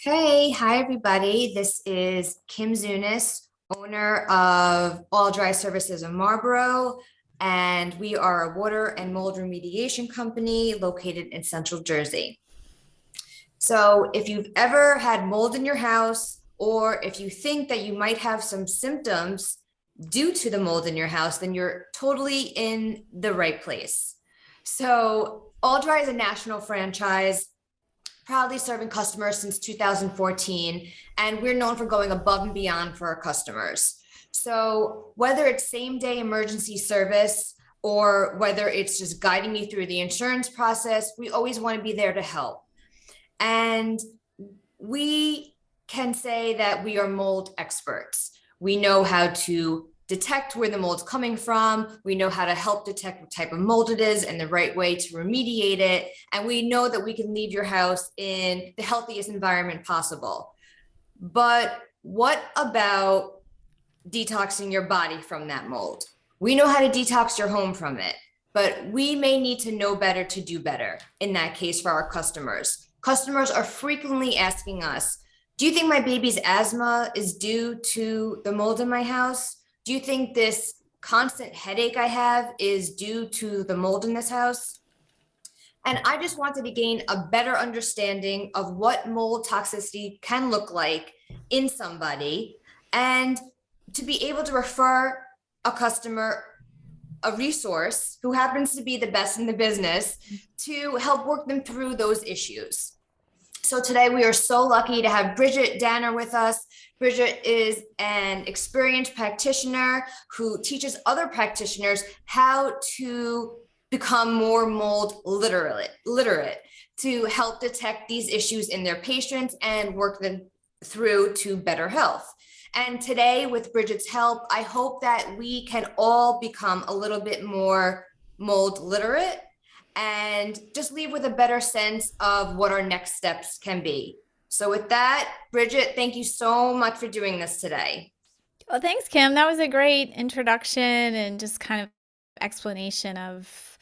Hey, hi everybody. This is Kim Zunis, owner of all Dry Services of Marlboro, and we are a water and mold remediation company located in Central Jersey. So, if you've ever had mold in your house, or if you think that you might have some symptoms due to the mold in your house, then you're totally in the right place. So, All Dry is a national franchise proudly serving customers since 2014, and we're known for going above and beyond for our customers. So, whether it's same day emergency service or whether it's just guiding you through the insurance process, we always want to be there to help. And we can say that we are mold experts. We know how to detect where the mold's coming from. We know how to help detect what type of mold it is and the right way to remediate it. And we know that we can leave your house in the healthiest environment possible. But what about detoxing your body from that mold? We know how to detox your home from it, but we may need to know better to do better in that case for our customers. Customers are frequently asking us, do you think my baby's asthma is due to the mold in my house? Do you think this constant headache I have is due to the mold in this house? And I just wanted to gain a better understanding of what mold toxicity can look like in somebody and to be able to refer a customer a resource who happens to be the best in the business to help work them through those issues. So today we are so lucky to have Bridgit Danner with us. Bridgit is an experienced practitioner who teaches other practitioners how to become more mold literate to help detect these issues in their patients and work them through to better health. And today, with Bridgit's help, I hope that we can all become a little bit more mold literate and just leave with a better sense of what our next steps can be. So, with that, Bridgit, thank you so much for doing this today. Well, thanks, Kim. That was a great introduction and just kind of explanation of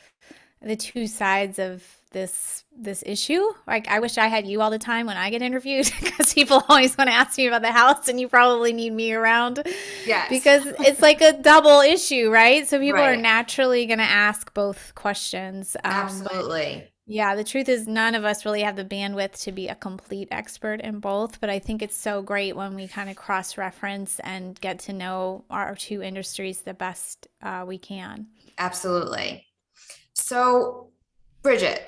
the two sides of this issue. Like, I wish I had you all the time when I get interviewed because people always want to ask me about the house, and you probably need me around Yes, because it's like a double issue, right? So people are right. naturally going to ask both questions. But Absolutely. yeah, the truth is, none of us really have the bandwidth to be a complete expert in both, but I think it's so great when we kind of cross reference and get to know our two industries the best we can. Absolutely. So, Bridgit,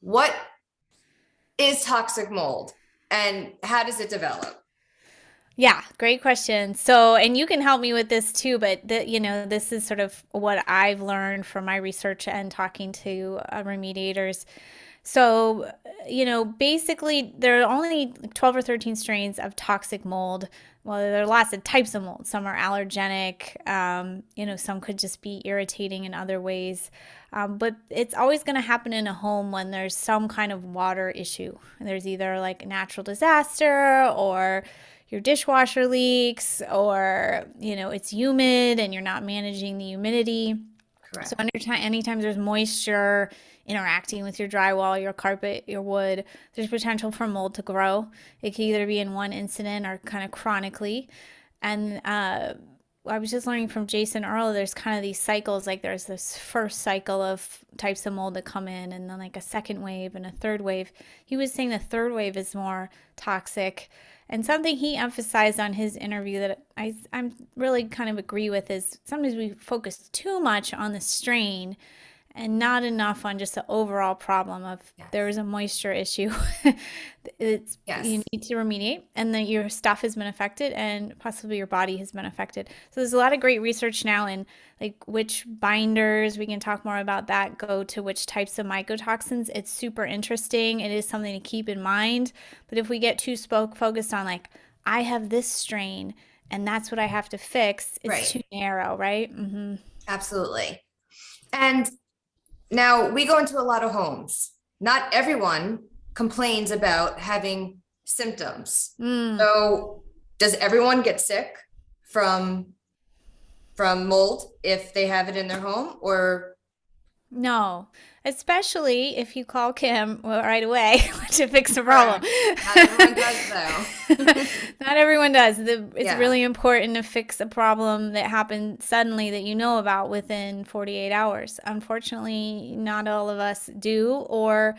what is toxic mold and how does it develop? Yeah, great question. So, and you can help me with this too, but this is sort of what I've learned from my research and talking to remediators. So, basically, there are only 12 or 13 strains of toxic mold. Well, there are lots of types of mold. Some are allergenic, some could just be irritating in other ways. But it's always going to happen in a home when there's some kind of water issue. There's either like a natural disaster or your dishwasher leaks or, it's humid and you're not managing the humidity. So Correct. anytime there's moisture interacting with your drywall, your carpet, your wood, there's potential for mold to grow. It can either be in one incident or kind of chronically. And I was just learning from Jason Earl, there's kind of these cycles, like there's this first cycle of types of mold that come in, and then like a second wave and a third wave. He was saying the third wave is more toxic. And something he emphasized on his interview that I'm really kind of agree with is sometimes we focus too much on the strain and not enough on just the overall problem of there Yes. is a moisture issue. You Yes. need to remediate, and then your stuff has been affected, and possibly your body has been affected. So there's a lot of great research now in like which binders, we can talk more about that, go to which types of mycotoxins. It's super interesting. It is something to keep in mind. But if we get too focused on like I have this strain and that's what I have to fix, it's Right. too narrow, right? Mm-hmm. Absolutely. And now we go into a lot of homes. Not everyone complains about having symptoms. Mm. So, does everyone get sick from mold if they have it in their home or No, especially if you call Kim right away to fix the problem. Correct. Not everyone does though. Not everyone does. It's Yeah, really important to fix a problem that happened suddenly that you know about within 48 hours. Unfortunately, not all of us do, or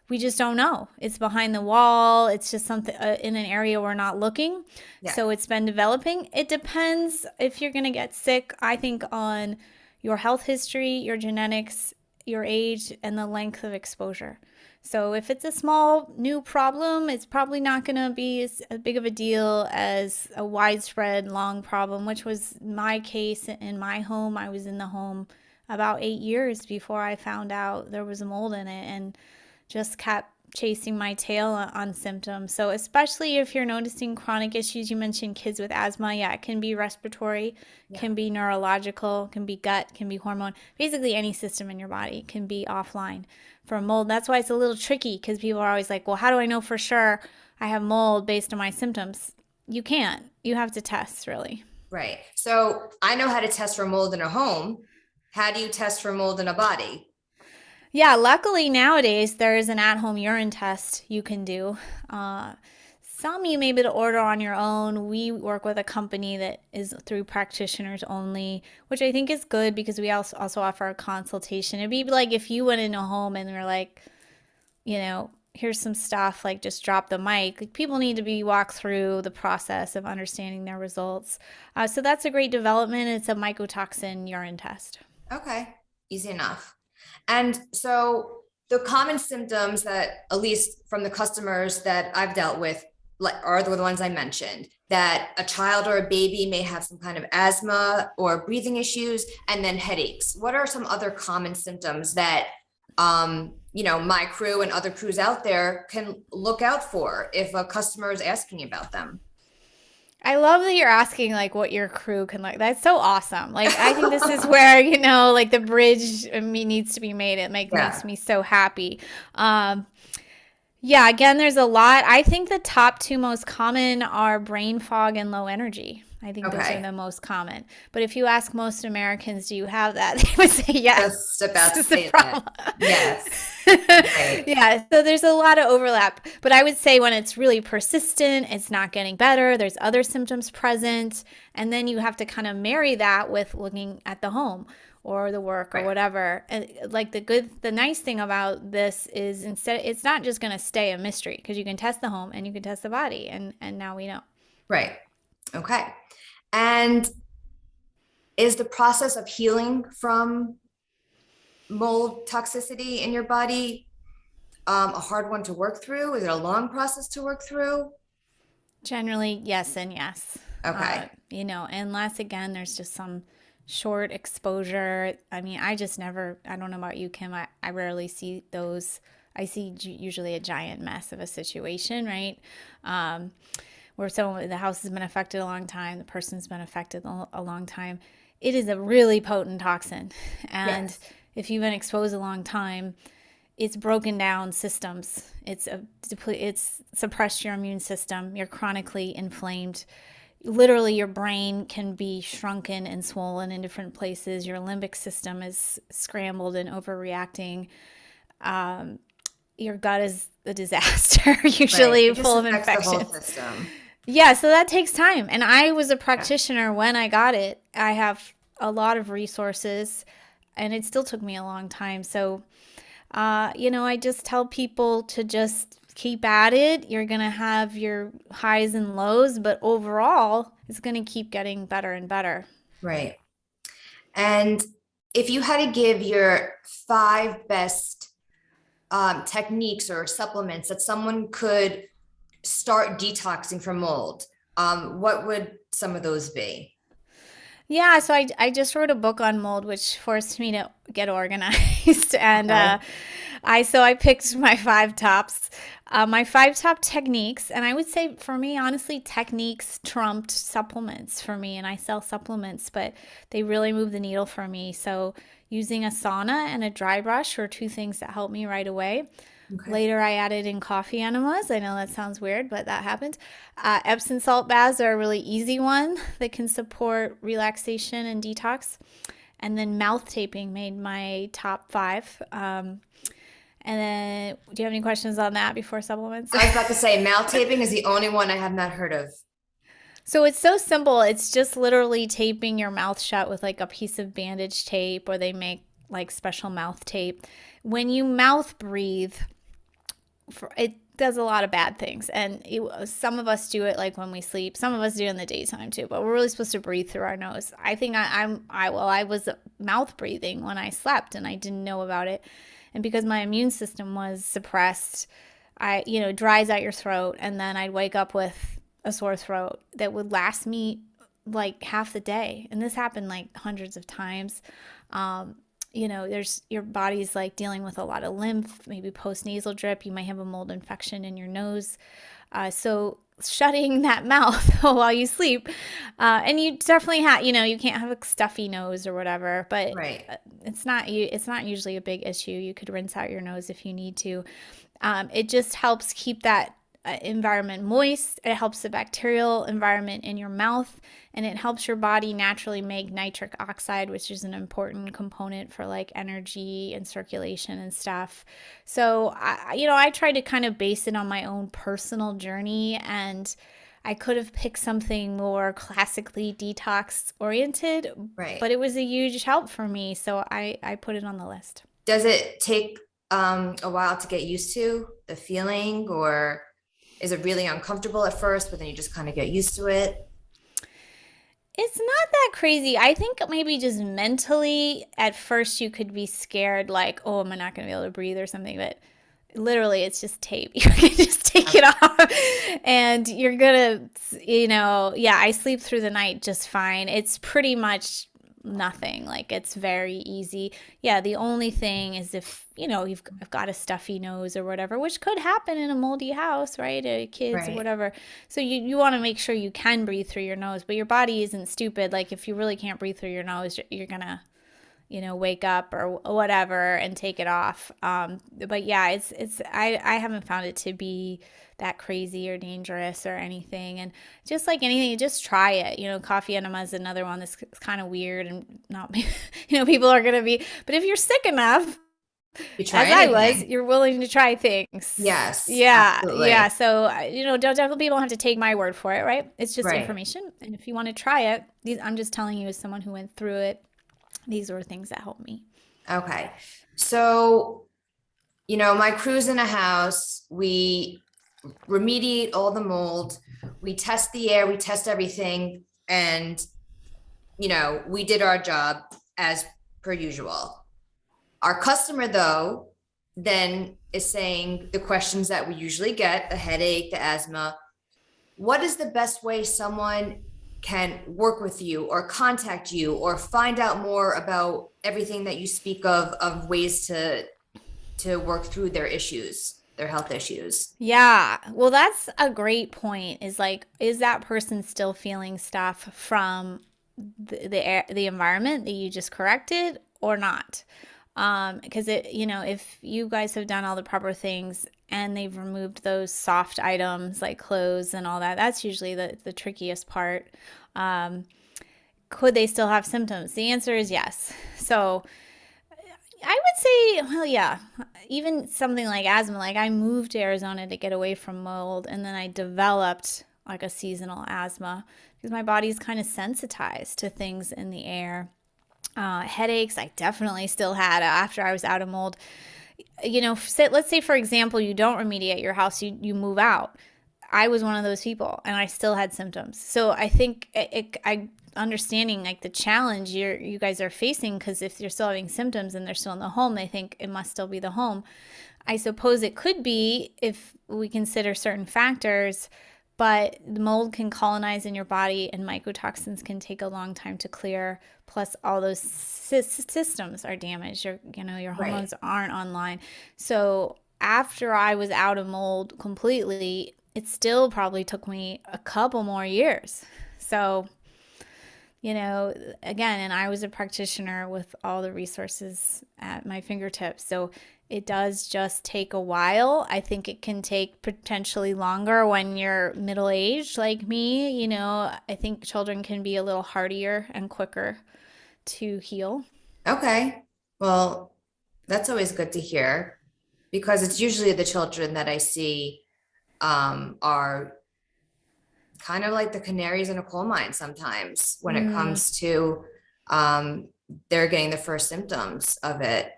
we just don't know. It's behind the wall. It's just something in an area we're not looking. yeah, So it's been developing. It depends if you're going to get sick, I think, on your health history, your genetics, your age, and the length of exposure. So if it's a small new problem, it's probably not going to be as big of a deal as a widespread long problem, which was my case in my home. I was in the home about 8 years before I found out there was a mold in it, and just kept chasing my tail on symptoms. So especially if you're noticing chronic issues, you mentioned kids with asthma. Yeah, it can be respiratory, yeah. can be neurological, can be gut, can be hormone. Basically any system in your body can be offline for mold. That's why it's a little tricky, because people are always like, well, how do I know for sure I have mold based on my symptoms? You can't. You have to test, really. Right. So I know how to test for mold in a home. How do you test for mold in a body? Yeah, luckily nowadays there is an at-home urine test you can do. Uh, some you may be able to order on your own. We work with a company that is through practitioners only, which I think is good because we also offer a consultation. It'd be like if you went in a home and were like, here's some stuff, like just drop the mic. Like, people need to be walked through the process of understanding their results. So that's a great development. It's a mycotoxin urine test. Okay, easy enough. And so the common symptoms that, at least from the customers that I've dealt with, like, are the ones I mentioned, that a child or a baby may have some kind of asthma or breathing issues, and then headaches. What are some other common symptoms that my crew and other crews out there can look out for if a customer is asking about them? I love that you're asking like what your crew can like. That's so awesome. Like I think this is where, like the bridge needs to be made. It makes Yeah. me so happy. Um, yeah, again, there's a lot. I think the top two most common are brain fog and low energy. I think those are Okay. the most common. But if you ask most Americans, do you have that? They would say yes. Just about This to is the say that. problem. Yes. Right. Yeah, so there's a lot of overlap. But I would say when it's really persistent, it's not getting better, there's other symptoms present, and then you have to kind of marry that with looking at the home or the work or Right. whatever. And like the nice thing about this is instead it's not just going to stay a mystery, because you can test the home and you can test the body, and now we know. Right. Okay. And is the process of healing from mold toxicity in your body a hard one to work through? Is it a long process to work through? Generally, yes and yes. Okay. Unless again, there's just some short exposure. I mean, I don't know about you, Kim. I rarely see those. I see usually a giant mess of a situation, right? Um, where the house has been affected a long time, the person's been affected a long time. It is a really potent toxin. And Yes. if you've been exposed a long time, it's broken down systems. It's suppressed your immune system. You're chronically inflamed. Literally, your brain can be shrunken and swollen in different places. Your limbic system is scrambled and overreacting. Your gut is a disaster, Right. usually It just full of affects the whole infections. system. Yeah, so that takes time. And I was a Yeah. practitioner when I got it. I have a lot of resources, and it still took me a long time. So, I just tell people to just keep at it. You're going to have your highs and lows, but overall, it's going to keep getting better and better. Right. And if you had to give your five best techniques or supplements that someone could start detoxing from mold, what would some of those be? Yeah, so I just wrote a book on mold, which forced me to get organized, and Okay. I picked my five top techniques, and I would say for me, honestly, techniques trumped supplements for me, and I sell supplements, but they really move the needle for me. So using a sauna and a dry brush were two things that helped me right away. Okay. Later, I added in coffee enemas. I know that sounds weird, but that happened. Epsom salt baths are a really easy one that can support relaxation and detox. And then mouth taping made my top five. And then, do you have any questions on that before supplements? I was about to say mouth taping is the only one I have not heard of. So it's so simple. It's just literally taping your mouth shut with like a piece of bandage tape, or they make like special mouth tape. When you mouth breathe, it does a lot of bad things. And some of us do it like when we sleep. Some of us do it in the daytime too, but we're really supposed to breathe through our nose. I think I was mouth breathing when I slept and I didn't know about it. And because my immune system was suppressed, it dries out your throat, and then I'd wake up with a sore throat that would last me like half the day. And this happened like hundreds of times. There's your body's like dealing with a lot of lymph, maybe post-nasal drip. You might have a mold infection in your nose. So shutting that mouth while you sleep, and you definitely have, you can't have a stuffy nose or whatever, but Right. it's not usually a big issue. You could rinse out your nose if you need to. It just helps keep that environment moist. It helps the bacterial environment in your mouth, and it helps your body naturally make nitric oxide, which is an important component for like energy and circulation and stuff. So I try to kind of base it on my own personal journey, and I could have picked something more classically detox oriented, Right. but it was a huge help for me, so I put it on the list. Does it take a while to get used to the feeling, or is it really uncomfortable at first, but then you just kind of get used to it? It's not that crazy. I think maybe just mentally, at first, you could be scared, like, oh, am I not going to be able to breathe or something? But literally, it's just tape. You can just take it off, and you're going to, yeah, I sleep through the night just fine. It's pretty much nothing. Like, it's very easy. Yeah, the only thing is if, you've got a stuffy nose or whatever, which could happen in a moldy house, right? Kids or Right. whatever. So you want to make sure you can breathe through your nose, but your body isn't stupid. Like, if you really can't breathe through your nose, you're going to wake up or whatever and take it off. But yeah, I haven't found it to be that crazy or dangerous or anything. And just like anything, just try it. Coffee enema is another one that's kind of weird and not, people are going to be, but if you're sick enough, You try as I was, anything. you're willing to try things. Yes, Yeah, yeah. absolutely. So, definitely people don't have to take my word for it, right? It's just Right. information. And if you want to try it, I'm just telling you as someone who went through it, these were things that helped me. Okay. So, my crew's in a house. We remediate all the mold. We test the air, we test everything. And, we did our job as per usual. Our customer, though, then is saying the questions that we usually get, the headache, the asthma. What is the best way someone can work with you or contact you or find out more about everything that you speak of ways to work through their issues, their health issues? Yeah. Well, that's a great point. Is like, is that person still feeling stuff from the environment that you just corrected or not? Because if you guys have done all the proper things and they've removed those soft items like clothes and all that, that's usually the trickiest part. Could they still have symptoms? The answer is yes. So I would say, well, yeah, even something like asthma, like I moved to Arizona to get away from mold, and then I developed like a seasonal asthma because my body's kind of sensitized to things in the air. Headaches, I definitely still had after I was out of mold. Let's say, for example, you don't remediate your house, you move out. I was one of those people, and I still had symptoms. So I think I understanding like the challenge you guys are facing, because if you're still having symptoms and they're still in the home, they think it must still be the home. I suppose it could be if we consider certain factors, but the mold can colonize in your body and mycotoxins can take a long time to clear. Plus, all those systems are damaged. Your Right. hormones aren't online. So after I was out of mold completely, it still probably took me a couple more years. So again, and I was a practitioner with all the resources at my fingertips. So it does just take a while. I think it can take potentially longer when you're middle aged like me. I think children can be a little hardier and quicker to heal. Okay. Well, that's always good to hear because it's usually the children that I see are kind of like the canaries in a coal mine sometimes when it Mm, comes to um, they're getting the first symptoms of it.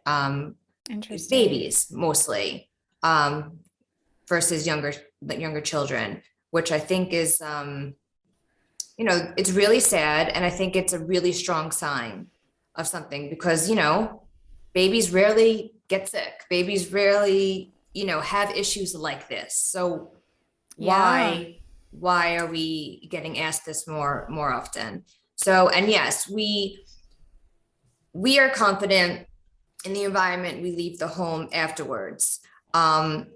interesting. Babies mostly um, versus younger children, which I think is it's really sad, and I think it's a really strong sign of something because babies rarely get sick. Babies rarely have issues like this. So Yeah. why are we getting asked this more often? So, and yes, we are confident in the environment we leave the home afterwards. Um,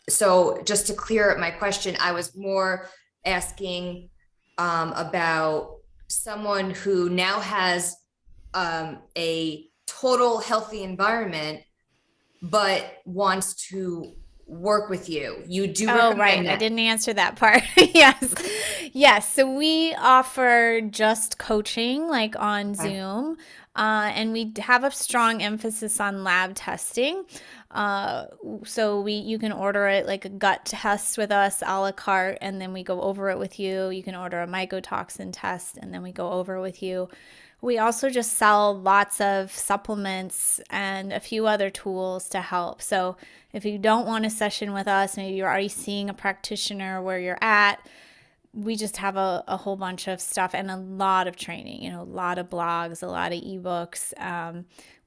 so just to clear up my question, I was more asking about someone who now has a total healthy environment, but wants to work with you. You do Oh, right. recommend I that. didn't answer that part. Yes. Yes. So we offer just coaching like on Okay. Zoom. And we have a strong emphasis on lab testing. Uh, so you can order it like a gut test with us a la carte, and then we go over it with you. You can order a mycotoxin test, and then we go over with you. We also just sell lots of supplements and a few other tools to help. So if you don't want a session with us, maybe you're already seeing a practitioner where you're at, we just have a whole bunch of stuff and a lot of training, a lot of blogs, a lot of ebooks.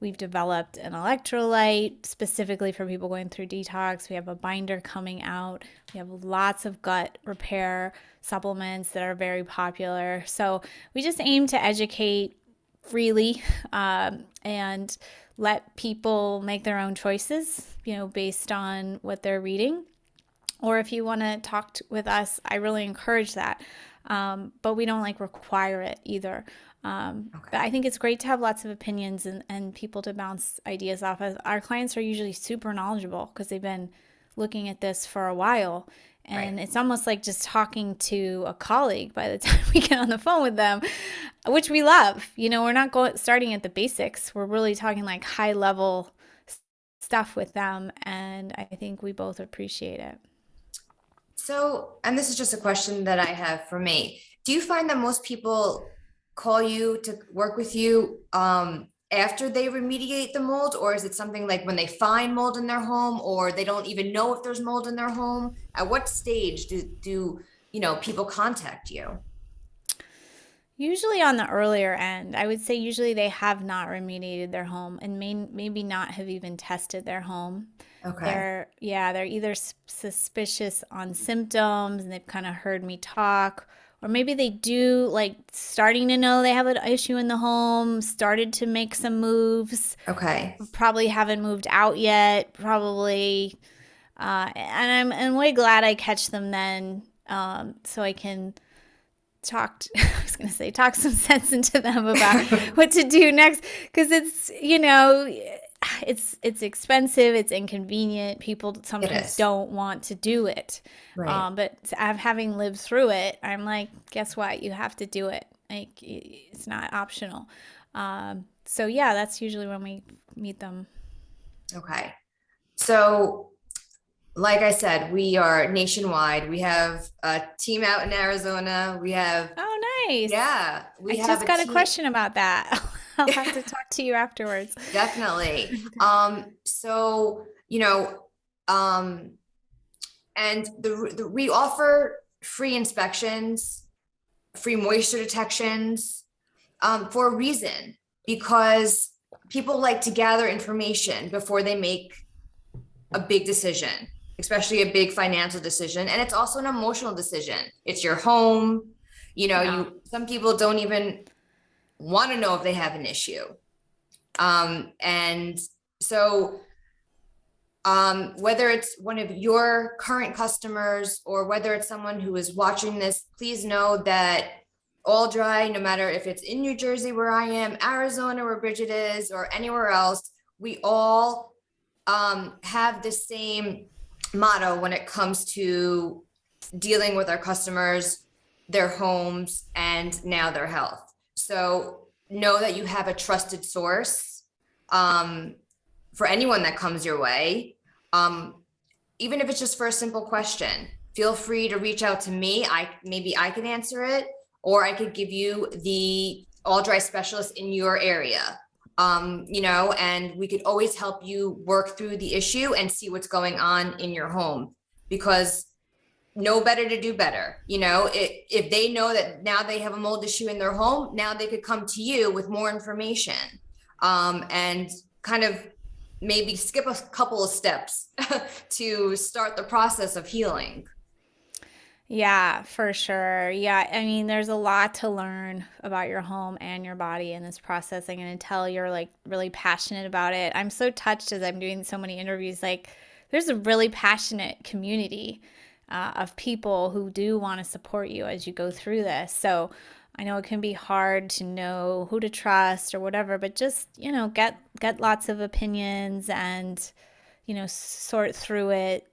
We've developed an electrolyte specifically for people going through detox. We have a binder coming out. We have lots of gut repair supplements that are very popular. So we just aim to educate freely and let people make their own choices, based on what they're reading. Or if you want to talk with us, I really encourage that. But we don't like require it either. But Okay. I think it's great to have lots of opinions and people to bounce ideas off of. Our clients are usually super knowledgeable because they've been looking at this for a while. And Right. it's almost like just talking to a colleague by the time we get on the phone with them, which we love. We're not starting at the basics. We're really talking like high level stuff with them. And I think we both appreciate it. So, and this is just a question that I have for me. Do you find that most people call you to work with you after they remediate the mold, or is it something like when they find mold in their home, or they don't even know if there's mold in their home? At what stage do people contact you? Usually on the earlier end, I would say usually they have not remediated their home and maybe not have even tested their home. Okay. They're either suspicious on symptoms and they've kind of heard me talk, or maybe they do like starting to know they have an issue in the home, started to make some moves, Okay. probably haven't moved out yet, probably. And I'm way glad I catch them then, so I can I was going to say, talk some sense into them about what to do next. Cause it's expensive. It's inconvenient. People It sometimes is. don't want to do it. Right. But having lived through it, I'm like, guess what? You have to do it. Like it's not optional. So yeah, that's usually when we meet them. Okay. So like I said, we are nationwide. We have a team out in Arizona. Oh, nice. I We have just a got a team. question about that. I'll have to talk to you afterwards. Definitely. So, um, and we offer free inspections, free moisture detections, for a reason, because people like to gather information before they make a big decision, especially a big financial decision. And it's also an emotional decision. It's your home. Yeah. Some people don't even want to know if they have an issue. And so whether it's one of your current customers or whether it's someone who is watching this, please know that All Dry, no matter if it's in New Jersey where I am, Arizona where Bridget is, or anywhere else, we all have the same motto when it comes to dealing with our customers, their homes, and now their health. So know that you have a trusted source um, for anyone that comes your way. Even if it's just for a simple question, feel free to reach out to me. Maybe I can answer it, or I could give you the all dry specialist in your area. And we could always help you work through the issue and see what's going on in your home, because know better to do better. If they know that now they have a mold issue in their home, now they could come to you with more information, and kind of maybe skip a couple of steps to start the process of healing. Yeah, for sure. Yeah, I mean, there's a lot to learn about your home and your body in this process. I'm going to tell you're like really passionate about it. I'm so touched as I'm doing so many interviews. Like, there's a really passionate community of people who do want to support you as you go through this. So I know it can be hard to know who to trust or whatever, but just, get lots of opinions and sort through it,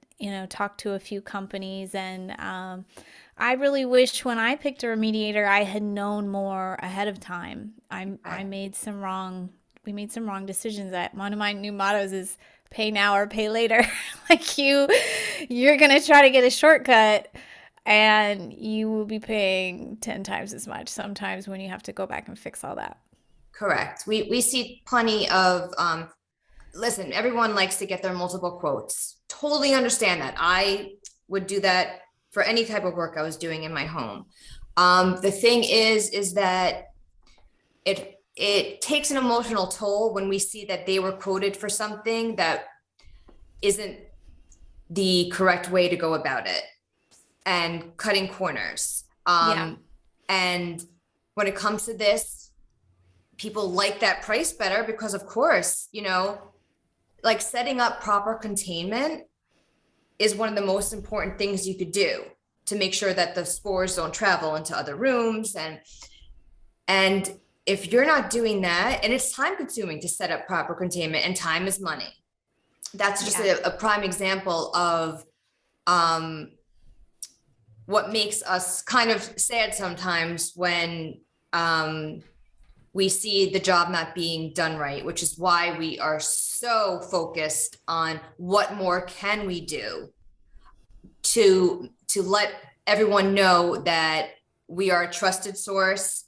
talk to a few companies. And I really wish when I picked a remediator, I had known more ahead of time. I made some wrong, we made some wrong decisions. That one of my new mottos is pay now or pay later. Like you're going to try to get a shortcut and you will be paying 10 times as much sometimes when you have to go back and fix all that. Correct. We see plenty of listen, everyone likes to get their multiple quotes. Totally understand that. I would do that for any type of work I was doing in my home. The thing is that it takes an emotional toll when we see that they were quoted for something that isn't the correct way to go about it, and cutting corners. Yeah. And when it comes to this, people like that price better because, of course, like setting up proper containment is one of the most important things you could do to make sure that the spores don't travel into other rooms. And if you're not doing that, and it's time consuming to set up proper containment, and time is money. That's just Yeah. a prime example of what makes us kind of sad sometimes when we see the job not being done right, which is why we are so focused on what more can we do to let everyone know that we are a trusted source.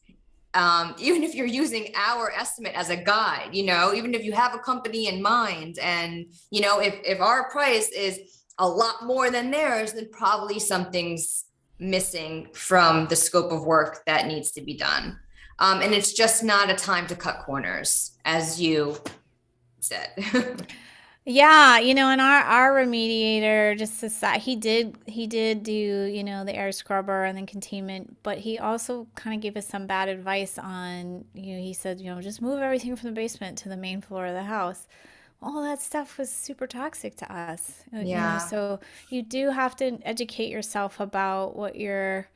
Even if you're using our estimate as a guide, even if you have a company in mind, and if our price is a lot more than theirs, then probably something's missing from the scope of work that needs to be done. And it's just not a time to cut corners, as you said. Yeah, and our remediator just decided he did do, the air scrubber and then containment, but he also kind of gave us some bad advice on, he said, just move everything from the basement to the main floor of the house. All that stuff was super toxic to us, Yeah. so you do have to educate yourself about what you're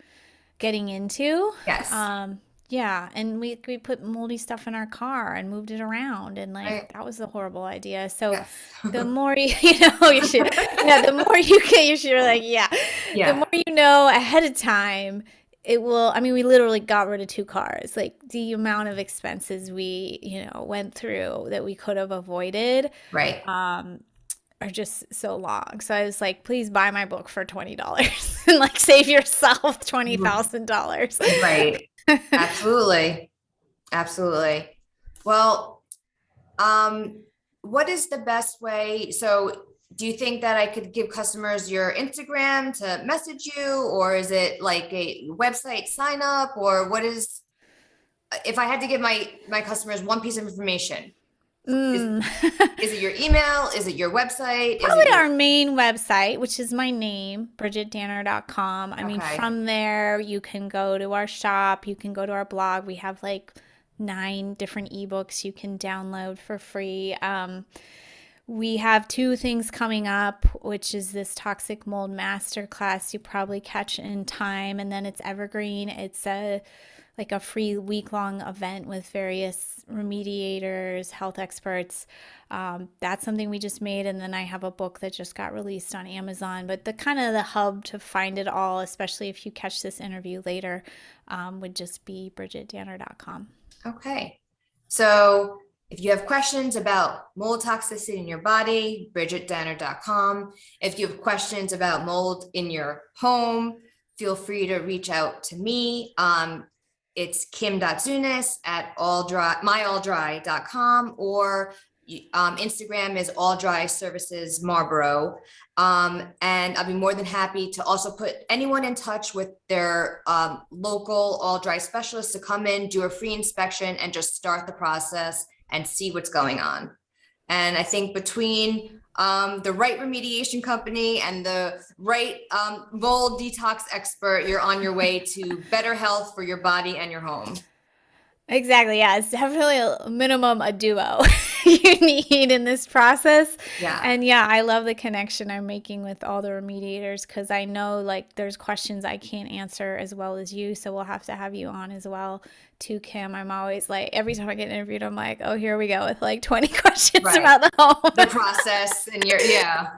getting into. Yes. Yeah, and we put moldy stuff in our car and moved it around, and like Right. that was a horrible idea. So Yes. the more you should, yeah, the more you get, you should like, yeah, the Yeah. more you know ahead of time, it will. I mean, we literally got rid of two cars. Like the amount of expenses we, went through that we could have avoided Right. are just so long. So I was like, please buy my book for $20 and like save yourself $20,000. Right. Absolutely. Absolutely. Well, what is the best way? So do you think that I could give customers your Instagram to message you, or is it like a website sign up, or what is, if I had to give my customers one piece of information, is, Mm. is it your email? Is it your website? Is it Probably your, our main website, which is my name, bridgitdanner.com. I mean, okay. from there, you can go to our shop, you can go to our blog. We have like 9 different ebooks you can download for free. We have 2 things coming up, which is this toxic mold masterclass you probably catch in time, and then it's evergreen. It's like a free week-long event with various remediators, health experts. That's something we just made, and then I have a book that just got released on Amazon. But the kind of the hub to find it all, especially if you catch this interview later, would just be bridgitdanner.com. Okay. So if you have questions about mold toxicity in your body, BridgitDanner.com. If you have questions about mold in your home, feel free to reach out to me. It's kim.zunis at myalldry.com, or Instagram is All Dry Services Marlboro. And I'll be more than happy to also put anyone in touch with their local all dry specialist to come in, do a free inspection, and just start the process and see what's going on. And I think between the right remediation company and the right mold detox expert, you're on your way to better health for your body and your home. Exactly. Yeah. It's definitely a minimum a duo you need in this process. Yeah. And yeah, I love the connection I'm making with all the remediators because I know like there's questions I can't answer as well as you. So we'll have to have you on as well too, Kim. I'm always like, every time I get interviewed, I'm like, oh, here we go with like 20 questions Right. about the home. The process and yeah.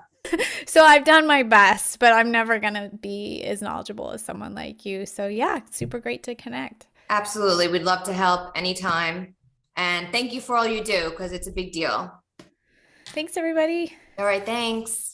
So I've done my best, but I'm never going to be as knowledgeable as someone like you. So yeah, super great to connect. Absolutely. We'd love to help anytime. And thank you for all you do, because it's a big deal. Thanks, everybody. All right. Thanks.